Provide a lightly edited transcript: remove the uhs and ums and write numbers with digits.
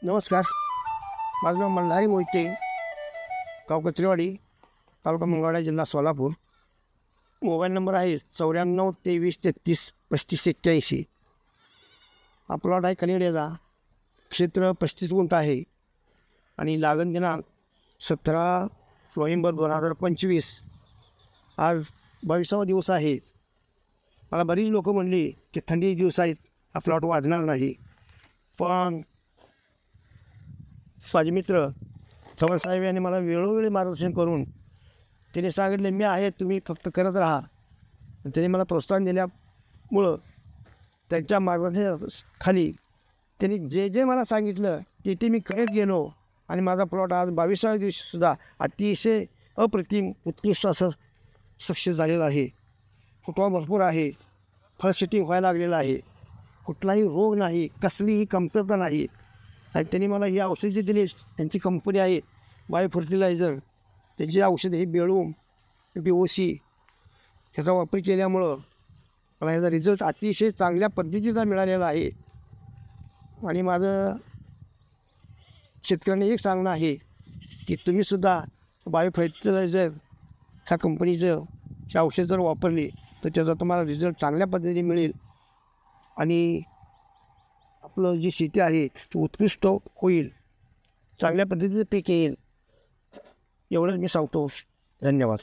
नमस्कार. माझं नाव मल्हारी मोहिते, गाव कचरेवाडी, तालुका मंगळवेढा, जिल्हा सोलापूर. मोबाईल नंबर आहे 94 23 33 35 81. हा प्लॉट आहे कनेडियाचा. क्षेत्र 35 गुंठ आहे आणि लागण दिनांक 17 नोव्हेंबर 2025. आज 22वा दिवस आहे. मला बरीच लोक म्हणली की थंडी दिवस आहेत, हा प्लॉट वाढणार नाही. पण माझे मित्र चव्हाणसाहेब यांनी मला वेळोवेळी मार्गदर्शन करून त्याने सांगितले, मी आहे, तुम्ही फक्त करत राहा. त्याने मला प्रोत्साहन दिल्यामुळं त्यांच्या मार्गदर्शनाखाली त्यांनी जे जे मला सांगितलं ते मी करत गेलो आणि माझा प्लॉट आज 22व्या दिवशीसुद्धा अतिशय अप्रतिम उत्कृष्ट असं सक्सेस झालेलं आहे. फुटवा भरपूर आहे, फळ सेटिंग व्हायला लागलेलं आहे, कुठलाही रोग नाही, कसलीही कमतरता नाही. आणि त्यांनी मला ही औषधं जी दिली, त्यांची कंपनी आहे बायो फर्टिलायझर, त्यांची औषधं ही बेळूम POC ह्याचा वापर केल्यामुळं मला ह्याचा रिझल्ट अतिशय चांगल्या पद्धतीचा मिळालेला आहे. आणि माझं शेतकऱ्यांना एक सांगणं आहे की तुम्हीसुद्धा बायो फर्टिलायझर ह्या कंपनीचं हे औषध जर वापरली तर त्याचा तुम्हाला रिझल्ट चांगल्या पद्धतीने मिळेल आणि आपलं जी शेती आहे ती उत्कृष्ट होईल, चांगल्या पद्धतीचं पीक येईल, एवढंच मी सांगतो. धन्यवाद.